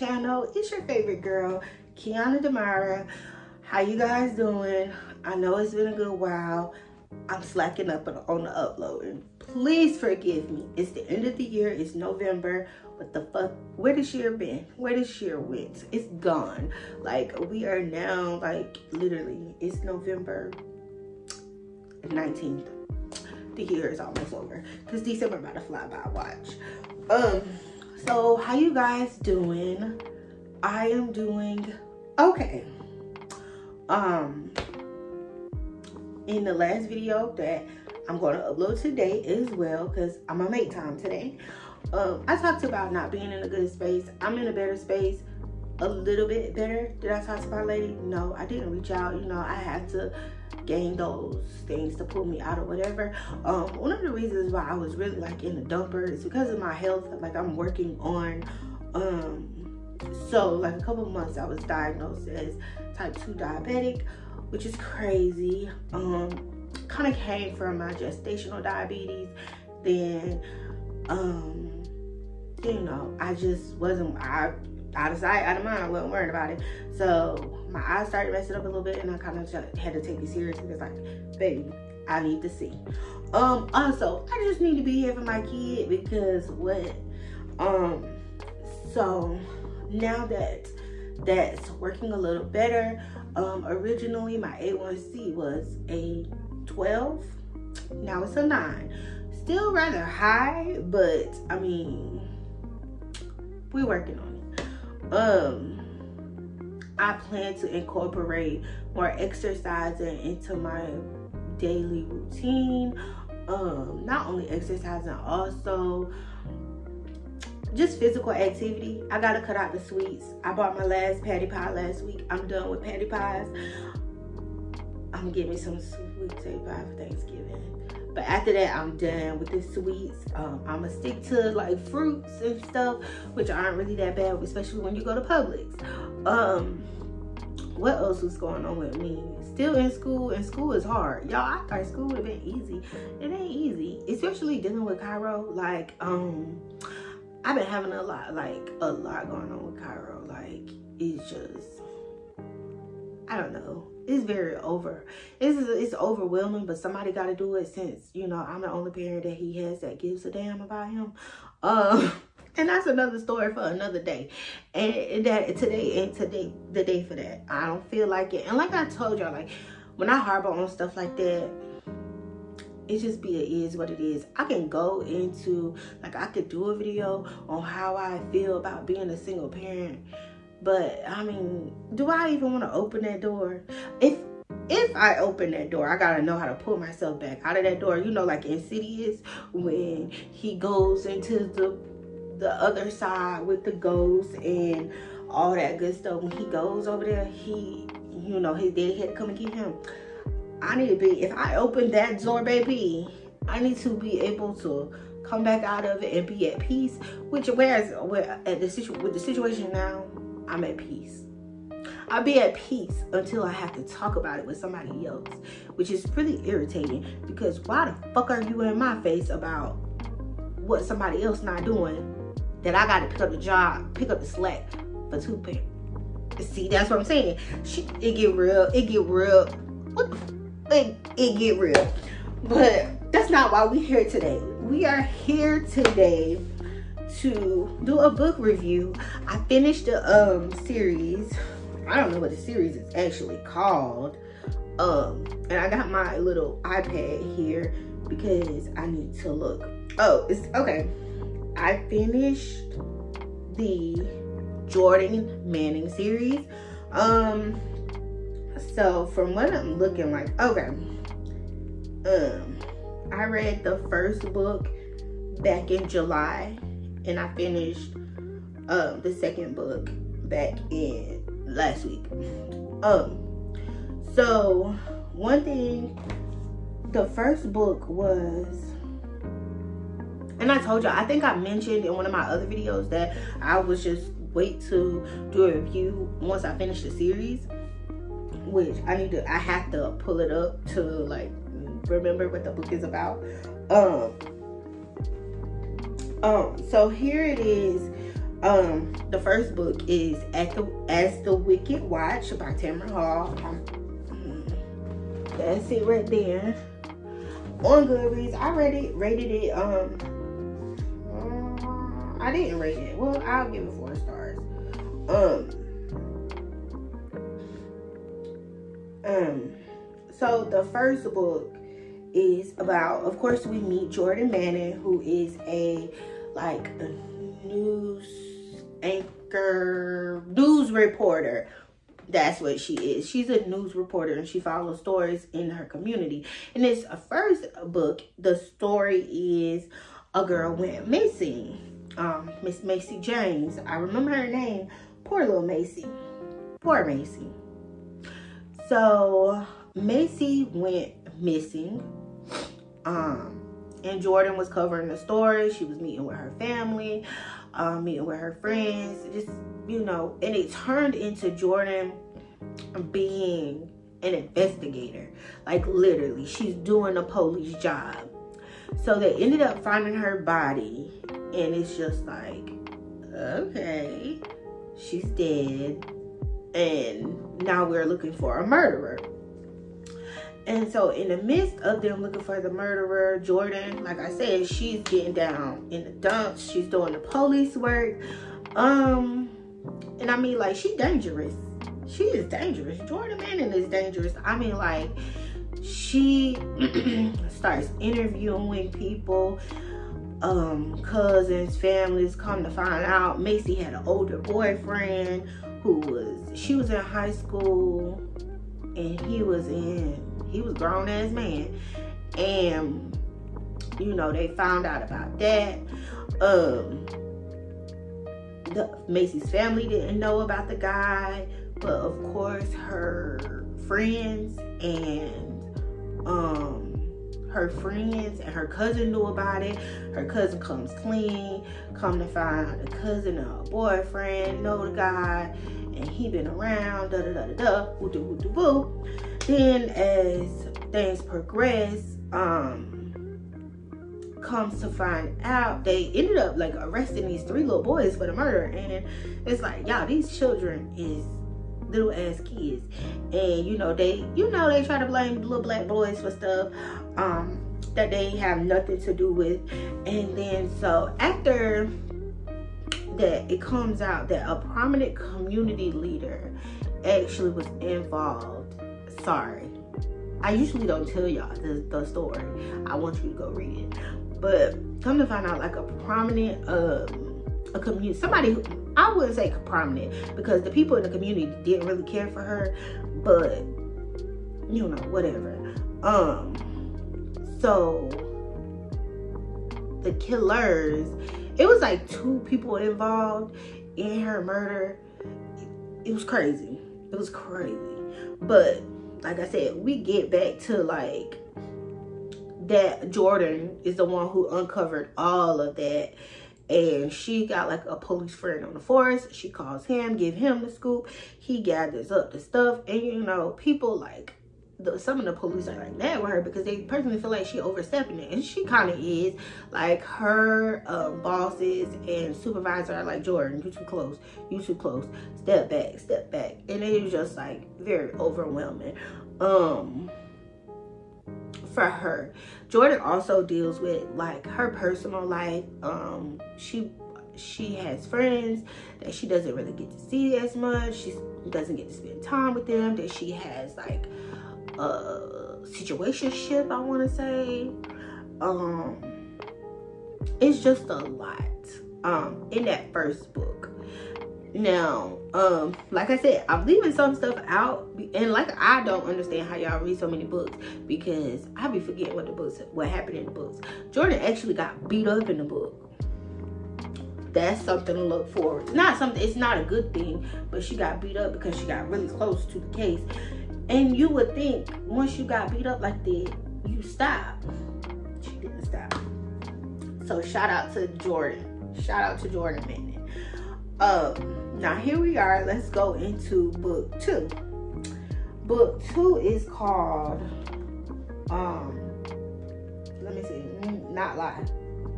channel. It's your favorite girl, Keonna Demyra. How you guys doing? I know it's been a good while. I'm slacking up on the uploading. Please forgive me. It's the end of the year. It's November. What the fuck? Where this year been? Where this year went? It's gone. Like, we are now, like, literally, it's November 19th. The year is almost over. Because December about to fly by. Watch. So how you guys doing? I am doing okay. In the last video that I'm going to upload today as well, because I'm gonna make time today, I talked about not being in a good space. I'm in a better space, a little bit better. Did I talk to my lady? No, I didn't reach out. You know, I had to gain those things to pull me out or whatever. One of the reasons why I was really like in the dumper is because of my health. Like, I'm working on so like a couple of months I was diagnosed as type 2 diabetic, which is crazy. Kind of came from my gestational diabetes. Then you know, I just wasn't, out of sight, out of mind. I wasn't worried about it. So my eyes started messing up a little bit, and I kind of had to take it serious because, like, baby, I need to see. Also, I just need to be here for my kid because what? So now that that's working a little better, originally my A1C was a 12. Now it's a 9. Still rather high, but I mean, we're working on it. I plan to incorporate more exercising into my daily routine. Not only exercising, also just physical activity. I gotta cut out the sweets. I bought my last patty pie last week. I'm done with patty pies. I'm gonna get me some sweet potato pie for Thanksgiving. But after that, I'm done with the sweets. I'm gonna stick to like fruits and stuff, which aren't really that bad, especially when you go to Publix. What else was going on with me? Still in school, and school is hard. Y'all, I thought school would have been easy. It ain't easy, especially dealing with Cairo. Like, I've been having a lot going on with Cairo. Like, it's just, I don't know. It's very it's overwhelming, but somebody got to do it since, you know, I'm the only parent that he has that gives a damn about him. And that's another story for another day. And that today ain't the day for that. I don't feel like it. And like I told y'all, like, when I harbor on stuff like that, it just is what it is. I can go into, like, I could do a video on how I feel about being a single parent. But I mean, do I even want to open that door? If I open that door, I gotta know how to pull myself back out of that door. You know, like Insidious, when he goes into the other side with the ghost and all that good stuff. When he goes over there, you know, his daddy had to come and get him. I need to be, if I open that door, baby, I need to be able to come back out of it and be at peace. With the situation now, I'm at peace. I'll be at peace until I have to talk about it with somebody else, which is really irritating, because why the fuck are you in my face about what somebody else not doing that I gotta pick up the slack for 2 parents? See, that's what I'm saying. It get real. It get real. But that's not why we're here today. We are here today to do a book review. I finished the series. I don't know what the series is actually called. And I got my little iPad here because I need to look. Oh, it's okay. I finished the Jordan Manning series. So from what I'm looking like, okay. I read the first book back in July, and I finished the second book back in last week. So one thing, the first book was, and I told y'all, I think I mentioned in one of my other videos that I was just wait to do a review once I finish the series, which I have to pull it up to like remember what the book is about. So here it is. The first book is As the Wicked Watch by Tamara Hall. That's it right there. On GoodReads, I rated it. I didn't rate it. Well, I'll give it 4 stars. So the first book is about, of course, we meet Jordan Manning, who is a news anchor, news reporter. That's what she is. She's a news reporter, and she follows stories in her community. In this first book, the story is a girl went missing. Miss Macy James. I remember her name. Poor little Macy. Poor Macy. So Macy went missing. And Jordan was covering the story. She was meeting with her family, meeting with her friends, just, you know, and it turned into Jordan being an investigator. Like, literally, she's doing a police job. So they ended up finding her body, and it's just like, okay, she's dead, and now we're looking for a murderer. And so in the midst of them looking for the murderer, Jordan, like I said, she's getting down in the dumps. She's doing the police work. And I mean, like, she's dangerous. She is dangerous. Jordan Manning is dangerous. I mean, like, she starts interviewing people, cousins, families. Come to find out, Macy had an older boyfriend she was in high school, and he was grown ass man, and you know, they found out about that. Macy's family didn't know about the guy, but of course her friends and her cousin knew about it. Her cousin comes clean, come to find out the cousin and her boyfriend know the guy, and he been around, woo-doo-woo-doo-woo. Then as things progress, comes to find out, they ended up like arresting these 3 little boys for the murder. And it's like, y'all, these children is little ass kids, and you know they try to blame little black boys for stuff that they have nothing to do with. And then so after that, it comes out that a prominent community leader actually was involved. Sorry, I usually don't tell y'all the story. I want you to go read it. But come to find out, like, a prominent a community, somebody who, I wouldn't say prominent, because the people in the community didn't really care for her, but you know, whatever. So the killers, it was like 2 people involved in her murder. It was crazy. It was crazy. But like I said, we get back to like that Jordan is the one who uncovered all of that. And she got like a police friend on the force. She calls him, give him the scoop. He gathers up the stuff. And you know, people like, some of the police are like mad with her because they personally feel like she overstepping it. And she kind of is. Like, her bosses and supervisor are like, Jordan, you too close. You too close. Step back, step back. And it was just like very overwhelming. For her. Jordan also deals with like her personal life. She has friends that she doesn't really get to see as much. She doesn't get to spend time with them. That she has like a situationship, I want to say. It's just a lot in that first book. Now, like I said, I'm leaving some stuff out, and like, I don't understand how y'all read so many books, because I be forgetting what happened in the books. Jordan actually got beat up in the book. That's something to look forward to. It's not a good thing, but she got beat up because she got really close to the case. And you would think once you got beat up like that, you stop. She didn't stop. So shout out to Jordan. Shout out to Jordan Manning. Now here we are. Let's go into book 2. Book 2 is called, let me see, not lie.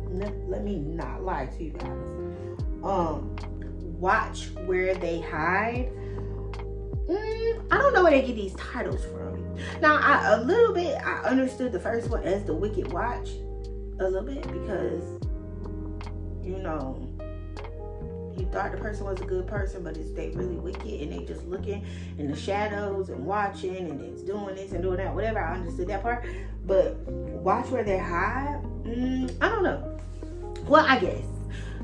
Let me not lie to you guys. Watch Where They Hide. I don't know where they get these titles from. Now, I understood the first one as The Wicked Watch a little bit, because, you know, you thought the person was a good person, but they really wicked, and they just looking in the shadows and watching, and it's doing this and doing that, whatever. I understood that part. But Watch Where They Hide, I don't know. Well, I guess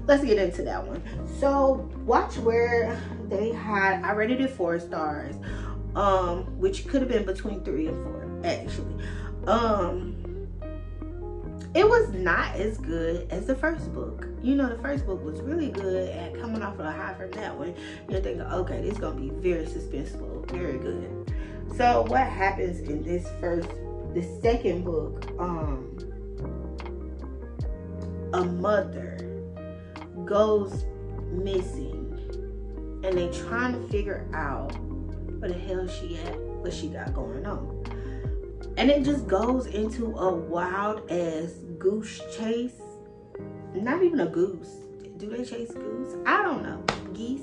let's get into that one. So Watch Where They Hide, I rated it 4 stars, which could have been between 3 and 4 actually. It was not as good as the first book. You know, the first book was really good, and coming off of a high from that one, you're thinking, okay, this is gonna be very suspenseful, very good. So what happens in the second book, a mother goes missing, and they trying to figure out where the hell she at, what she got going on. And it just goes into a wild ass goose chase. Not even a goose. Do they chase goose? I don't know. Geese?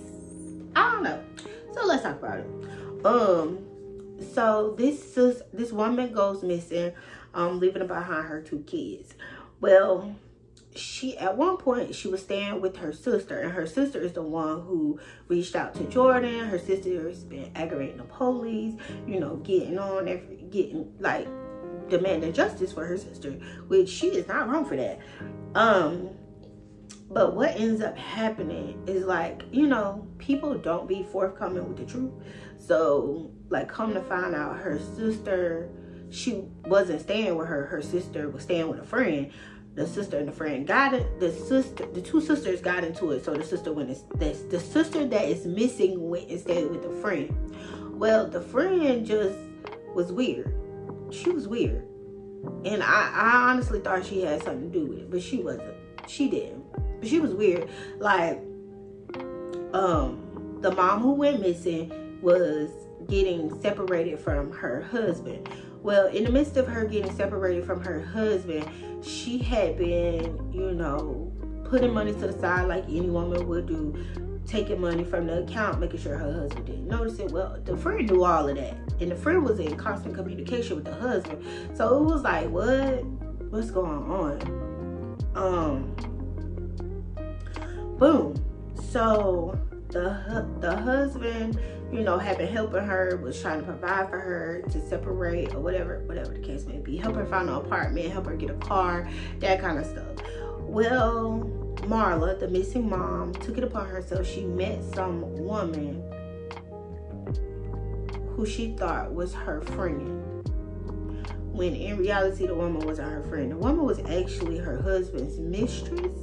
I don't know. So let's talk about it. So this woman goes missing, leaving behind her 2 kids. Well, at one point she was staying with her sister, and her sister is the one who reached out to Jordan. Her sister has been aggravating the police, you know, getting like demanding justice for her sister, which she is not wrong for that. But what ends up happening is, like, you know, people don't be forthcoming with the truth. So, like, come to find out, her sister, she wasn't staying with her. Her sister was staying with a friend. The sister and the friend got it. The 2 sisters got into it. So the sister the sister that is missing went and stayed with the friend. Well, the friend just was weird. She was weird, and I honestly thought she had something to do with it, but she wasn't. She didn't. But she was weird. Like, the mom who went missing was getting separated from her husband. Well, in the midst of her getting separated from her husband, she had been, you know, putting money to the side like any woman would do, taking money from the account, making sure her husband didn't notice it. Well, the friend knew all of that, and the friend was in constant communication with the husband. So it was like, what's going on? Boom. So the husband, you know, had been helping her, was trying to provide for her to separate or whatever the case may be, help her find an apartment, help her get a car, that kind of stuff. Well, Marla, the missing mom, took it upon herself. She met some woman who she thought was her friend, when in reality the woman wasn't her friend. The woman was actually her husband's mistress.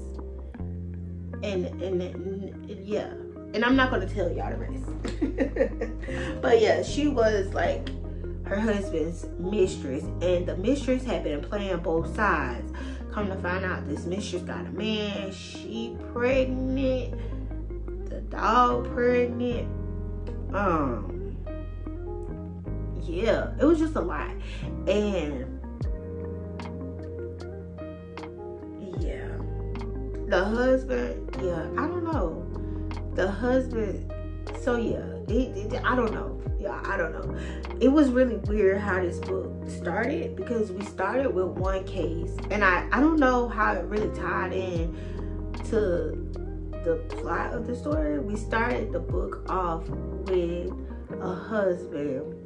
And yeah, and I'm not going to tell y'all the rest. But yeah, she was like her husband's mistress, and the mistress had been playing both sides. Come to find out, this mistress got a man, she pregnant, the dog pregnant. Yeah, it was just a lot. And yeah, the husband, yeah, I don't know. The husband, so yeah, I don't know. Yeah, I don't know. It was really weird how this book started, because we started with one case, and I don't know how it really tied in to the plot of the story. We started the book off with a husband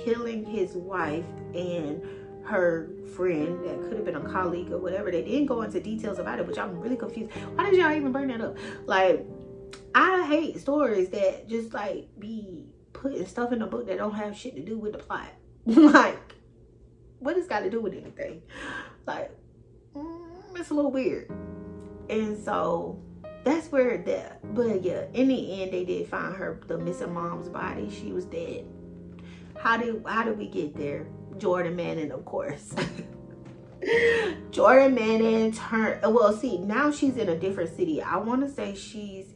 killing his wife and her friend that could have been a colleague or whatever. They didn't go into details about it, which I'm really confused. Why did y'all even bring that up? Like, I hate stories that just like be putting stuff in the book that don't have shit to do with the plot. Like, what has got to do with anything? Like, it's a little weird. And so that's where that, but yeah, in the end they did find her, the missing mom's body. She was dead. How did we get there? Jordan Manning, of course. Jordan Manning well, see, now she's in a different city. I want to say she's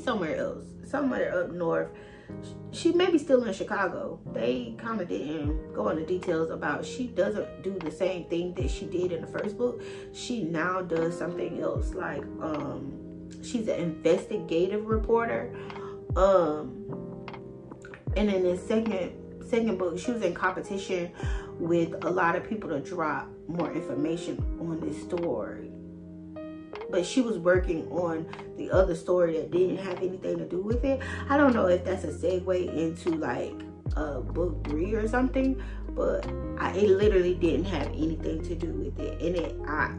somewhere else, somewhere up north. She may be still in Chicago. They kind of didn't go into details about. She doesn't do the same thing that she did in the first book. She now does something else, like she's an investigative reporter. And in the second book, she was in competition with a lot of people to drop more information on this story. But she was working on the other story that didn't have anything to do with it. I don't know if that's a segue into like book 3 or something, but it literally didn't have anything to do with it. And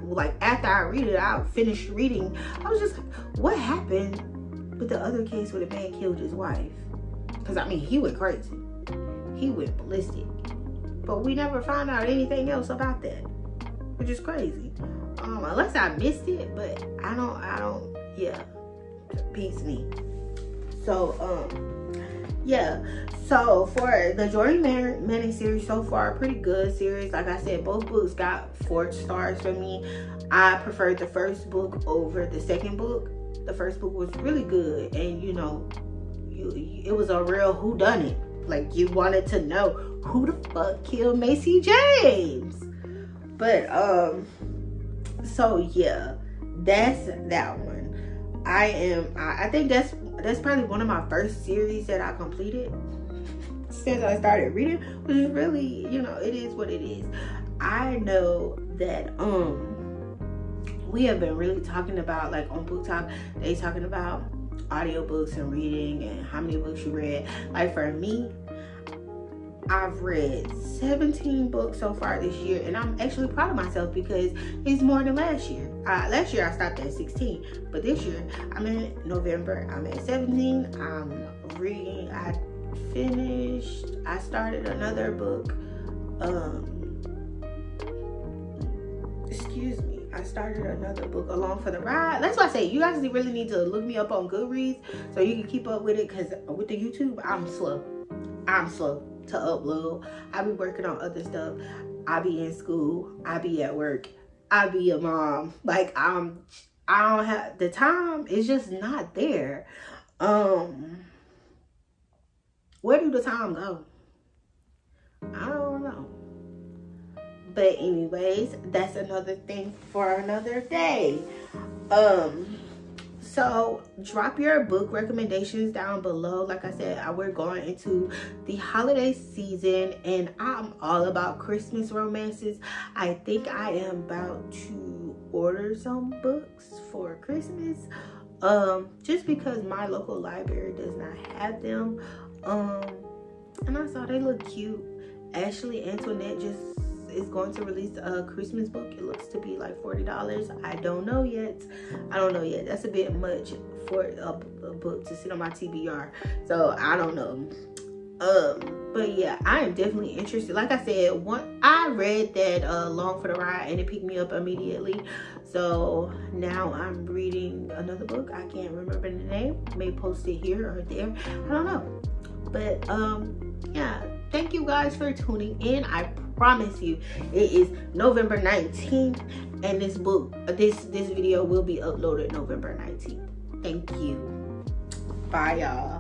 like after I finished reading, I was just like, what happened with the other case where the man killed his wife? Because I mean, he went crazy. He went ballistic. But we never found out anything else about that, which is crazy. Unless I missed it, but I don't, yeah, beats me. So, yeah. So for the Jordan Manning series so far, pretty good series. Like I said, both books got 4 stars from me. I preferred the first book over the second book. The first book was really good, and you know, it was a real whodunit. Like, you wanted to know who the fuck killed Macy James. But so yeah, that's that one. I think that's probably one of my first series that I completed since I started reading, which is really, you know, it is what it is. I know that we have been really talking about, like on Book Talk, they talking about audiobooks and reading and how many books you read. Like for me, I've read 17 books so far this year, and I'm actually proud of myself because it's more than last year. Last year I stopped at 16, but this year I'm in November, I'm at 17. I'm reading. I started another book. I started another book, Along for the Ride. That's why I say you guys really need to look me up on GoodReads so you can keep up with it, because with the YouTube, I'm slow to upload. I be working on other stuff. I be in school. I be at work. I be a mom. Like, I don't have the time. It's just not there. Where do the time go? I don't know. But anyways, that's another thing for another day. So drop your book recommendations down below. Like I said, we're going into the holiday season, and I'm all about Christmas romances. I think I am about to order some books for Christmas, just because my local library does not have them. And I saw they look cute. Ashley Antoinette is going to release a Christmas book. It looks to be like $40. I don't know yet. That's a bit much for a book to sit on my TBR, so I don't know. But yeah, I am definitely interested. Like I said, I read that Along for the Ride, and it picked me up immediately. So now I'm reading another book. I can't remember the name. May post it here or there. I don't know. But yeah, thank you guys for tuning in. I promise you, it is November 19th, and this video will be uploaded November 19th. Thank you. Bye, y'all.